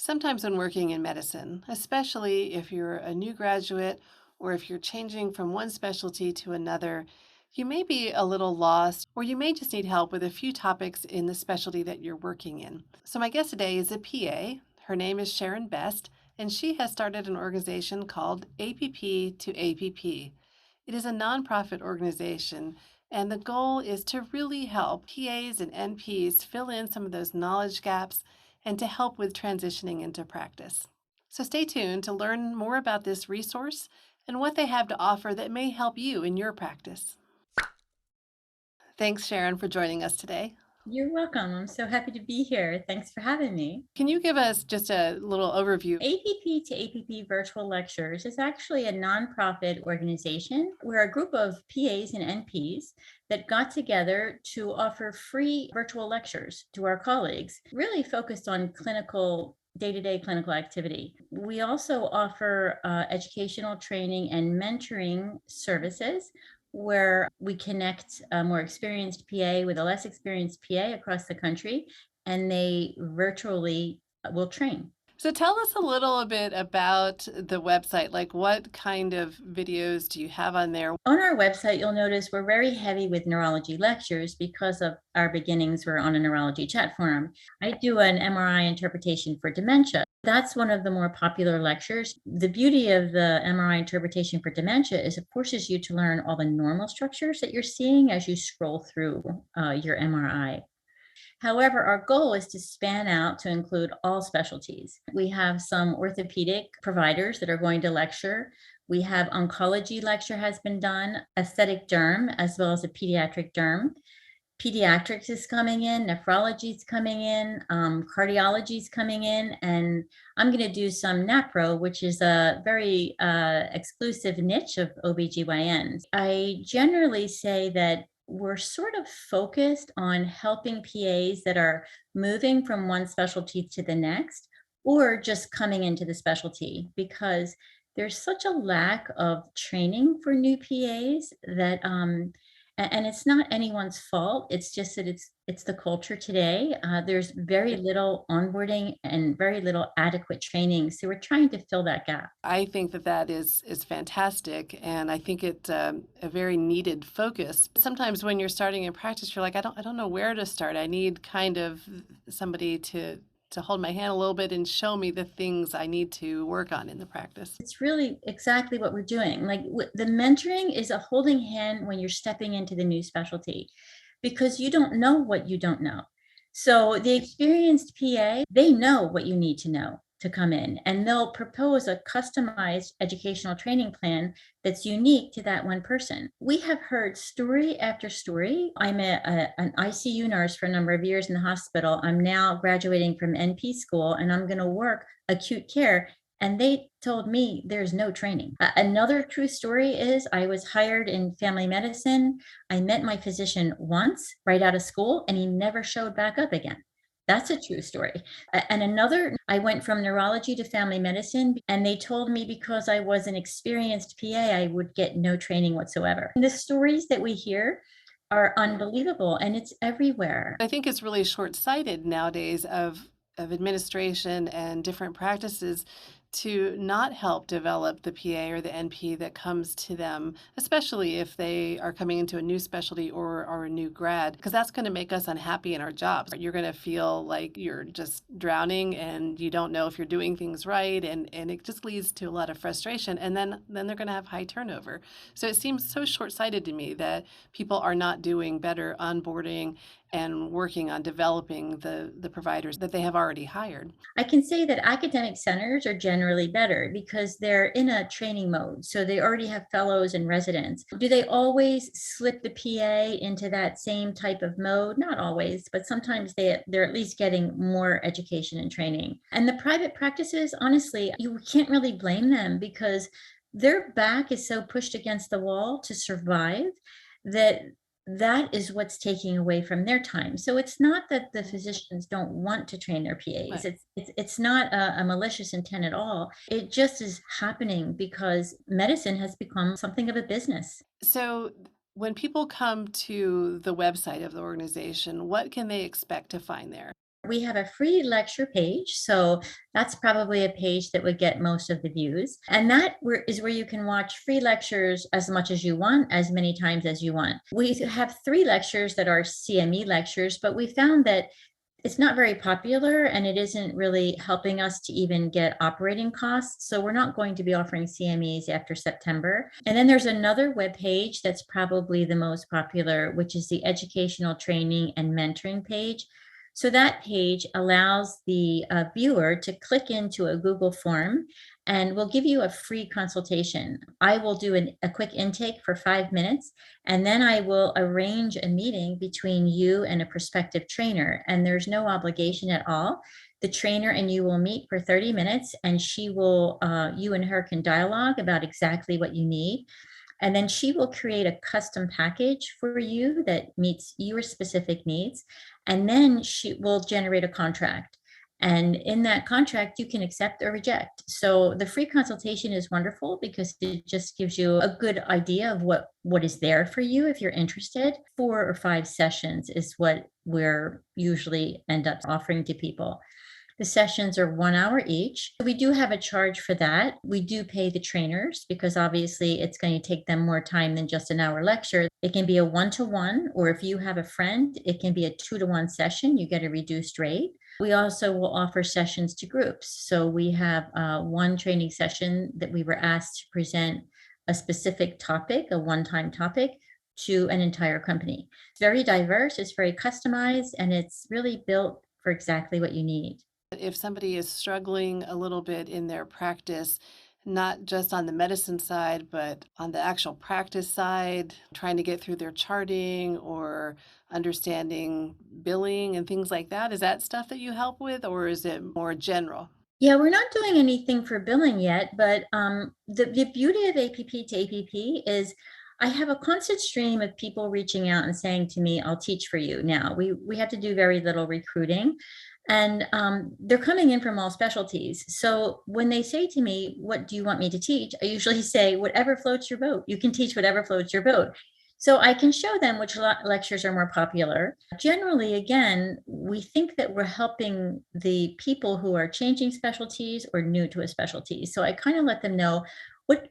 Sometimes when working in medicine, especially if you're a new graduate or if you're changing from one specialty to another, you may be a little lost or you may just need help with a few topics in the specialty that you're working in. So, my guest today is a PA. Her name is Sharon Best, and she has started an organization called APP2APP. It is a nonprofit organization, and the goal is to really help PAs and NPs fill in some of those knowledge gaps and to help with transitioning into practice. So stay tuned to learn more about this resource and what they have to offer that may help you in your practice. Thanks, Sharon, for joining us today. You're welcome. I'm so happy to be here. Thanks for having me. Can you give us just a little overview? APP to APP Virtual Lectures is actually a nonprofit organization. We're a group of PAs and NPs that got together to offer free virtual lectures to our colleagues, really focused on day-to-day clinical activity. We also offer educational training and mentoring services where we connect a more experienced PA with a less experienced PA across the country, and they virtually will train. So tell us a little bit about the website. Like, what kind of videos do you have on there? On our website, you'll notice we're very heavy with neurology lectures because of our beginnings were on a neurology chat forum. I do an MRI interpretation for dementia. That's one of the more popular lectures. The beauty of the MRI interpretation for dementia is it forces you to learn all the normal structures that you're seeing as you scroll through your MRI. However, our goal is to span out to include all specialties. We have some orthopedic providers that are going to lecture. We have oncology lecture has been done, aesthetic derm, as well as a pediatric derm. Pediatrics is coming in, nephrology is coming in, cardiology is coming in, and I'm going to do some NAPRO, which is a very exclusive niche of OBGYNs. I generally say that we're sort of focused on helping PAs that are moving from one specialty to the next or just coming into the specialty because there's such a lack of training for new PAs that and it's not anyone's fault. It's just that it's the culture today. There's very little onboarding and very little adequate training. So we're trying to fill that gap. I think that is fantastic, and I think it's a very needed focus. Sometimes when you're starting in practice, you're like, I don't know where to start. I need kind of somebody to hold my hand a little bit and show me the things I need to work on in the practice. It's really exactly what we're doing. Like the mentoring is a holding hand when you're stepping into the new specialty because you don't know what you don't know. So the experienced PA, they know what you need to know to come in, and they'll propose a customized educational training plan that's unique to that one person. We have heard story after story. I'm an ICU nurse for a number of years in the hospital. I'm now graduating from NP school, and I'm going to work acute care, and they told me there's no training. Another true story is I was hired in family medicine. I met my physician once right out of school, and he never showed back up again. That's a true story. And another, I went from neurology to family medicine, and they told me because I was an experienced PA, I would get no training whatsoever. And the stories that we hear are unbelievable, and it's everywhere. I think it's really short-sighted nowadays of administration and different practices to not help develop the PA or the NP that comes to them, especially if they are coming into a new specialty or are a new grad, because that's going to make us unhappy in our jobs. You're going to feel like you're just drowning and you don't know if you're doing things right, and it just leads to a lot of frustration. And then they're going to have high turnover. So it seems so short-sighted to me that people are not doing better onboarding and working on developing the providers that they have already hired. I can say that academic centers are generally better because they're in a training mode. So they already have fellows and residents. Do they always slip the PA into that same type of mode? Not always, but sometimes they're at least getting more education and training. And the private practices, honestly, you can't really blame them because their back is so pushed against the wall to survive that that is what's taking away from their time. So it's not that the physicians don't want to train their PAs. Right. It's not a malicious intent at all. It just is happening because medicine has become something of a business. So when people come to the website of the organization, what can they expect to find there? We have a free lecture page, so that's probably a page that would get most of the views. And is where you can watch free lectures as much as you want, as many times as you want. We have 3 lectures that are CME lectures, but we found that it's not very popular and it isn't really helping us to even get operating costs. So we're not going to be offering CMEs after September. And then there's another webpage that's probably the most popular, which is the educational training and mentoring page. So that page allows the viewer to click into a Google form and we'll give you a free consultation. I will do a quick intake for 5 minutes, and then I will arrange a meeting between you and a prospective trainer. And there's no obligation at all. The trainer and you will meet for 30 minutes and you and her can dialogue about exactly what you need. And then she will create a custom package for you that meets your specific needs. And then she will generate a contract. And in that contract, you can accept or reject. So the free consultation is wonderful because it just gives you a good idea of what is there for you if you're interested. 4 or 5 sessions is what we're usually end up offering to people. The sessions are 1 hour each. We do have a charge for that. We do pay the trainers because obviously it's going to take them more time than just an hour lecture. It can be a 1-to-1, or if you have a friend, it can be a 2-to-1 session. You get a reduced rate. We also will offer sessions to groups. So we have one training session that we were asked to present a specific topic, a one-time topic, to an entire company. It's very diverse, it's very customized, and it's really built for exactly what you need. If somebody is struggling a little bit in their practice, not just on the medicine side, but on the actual practice side, trying to get through their charting or understanding billing and things like that, is that stuff that you help with, or is it more general? Yeah, we're not doing anything for billing yet, but the beauty of APP to APP is I have a constant stream of people reaching out and saying to me, I'll teach for you. Now, we have to do very little recruiting, and they're coming in from all specialties. So when they say to me, what do you want me to teach? I usually say, whatever floats your boat. You can teach whatever floats your boat. So I can show them which lectures are more popular. Generally, again, we think that we're helping the people who are changing specialties or new to a specialty. So I kind of let them know,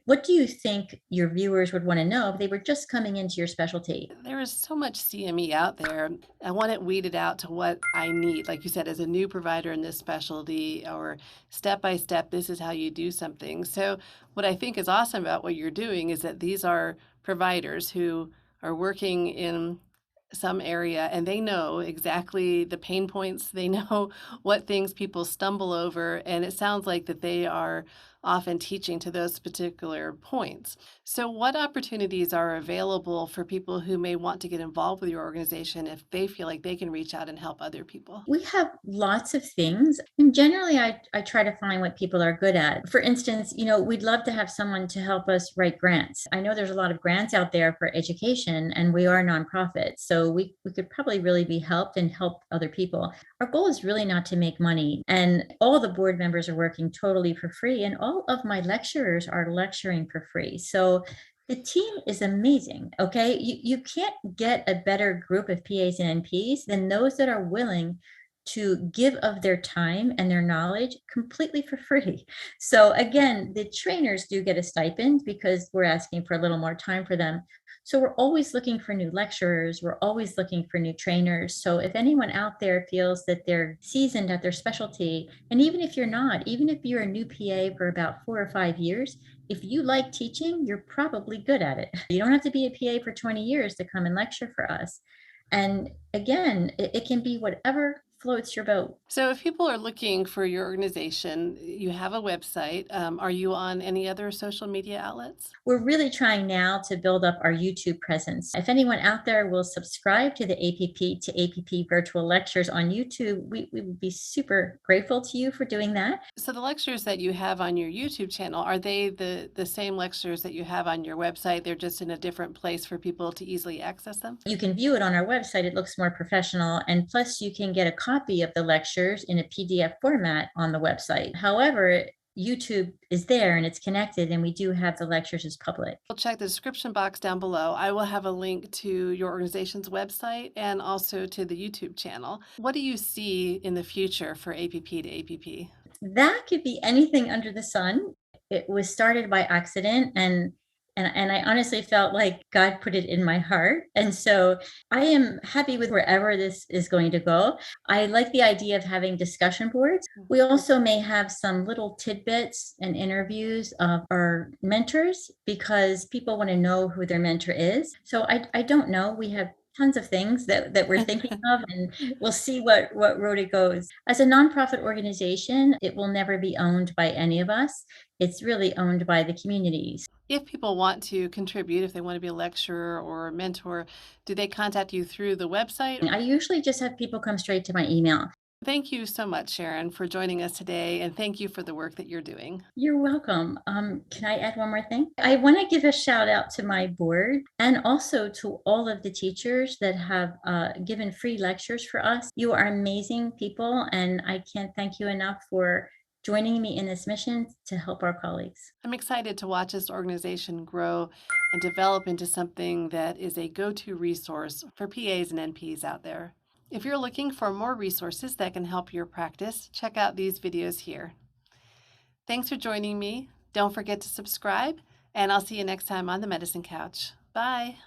what do you think your viewers would want to know if they were just coming into your specialty? There is so much CME out there. I want it weeded out to what I need. Like you said, as a new provider in this specialty, or step by step, this is how you do something. So, what I think is awesome about what you're doing is that these are providers who are working in some area and they know exactly the pain points. They know what things people stumble over. And it sounds like that they are often teaching to those particular points. So, what opportunities are available for people who may want to get involved with your organization if they feel like they can reach out and help other people? We have lots of things. And generally, I try to find what people are good at. For instance, we'd love to have someone to help us write grants. I know there's a lot of grants out there for education, and we are a nonprofit. So we could probably really be helped and help other people. Our goal is really not to make money. And all the board members are working totally for free. And all of my lecturers are lecturing for free. So the team is amazing. Okay. You can't get a better group of PAs and NPs than those that are willing to give of their time and their knowledge completely for free. So again, the trainers do get a stipend because we're asking for a little more time for them. So we're always looking for new lecturers. We're always looking for new trainers. So if anyone out there feels that they're seasoned at their specialty, and even if you're not, even if you're a new PA for about 4 or 5 years, if you like teaching, you're probably good at it. You don't have to be a PA for 20 years to come and lecture for us. And again, it can be whatever floats your boat. So, if people are looking for your organization, you have a website. Are you on any other social media outlets? We're really trying now to build up our YouTube presence. If anyone out there will subscribe to the APP to APP virtual lectures on YouTube, we would be super grateful to you for doing that. So, the lectures that you have on your YouTube channel, are they the same lectures that you have on your website? They're just in a different place for people to easily access them? You can view it on our website. It looks more professional. And plus, you can get a copy of the lectures in a PDF format on the website. However, YouTube is there and it's connected, and we do have the lectures as public. I'll check the description box down below. I will have a link to your organization's website and also to the YouTube channel. What do you see in the future for APP to APP? That could be anything under the sun. It was started by accident, and I honestly felt like God put it in my heart. And so I am happy with wherever this is going to go. I like the idea of having discussion boards. We also may have some little tidbits and interviews of our mentors because people want to know who their mentor is. So I don't know. We have tons of things that we're thinking of, and we'll see what road it goes. As a nonprofit organization, it will never be owned by any of us. It's really owned by the communities. If people want to contribute, if they want to be a lecturer or a mentor, do they contact you through the website? I usually just have people come straight to my email. Thank you so much, Sharon, for joining us today, and thank you for the work that you're doing. You're welcome. Can I add one more thing? I want to give a shout out to my board and also to all of the teachers that have given free lectures for us. You are amazing people, and I can't thank you enough for joining me in this mission to help our colleagues. I'm excited to watch this organization grow and develop into something that is a go-to resource for PAs and NPs out there. If you're looking for more resources that can help your practice, check out these videos here. Thanks for joining me. Don't forget to subscribe, and I'll see you next time on the Medicine Couch. Bye.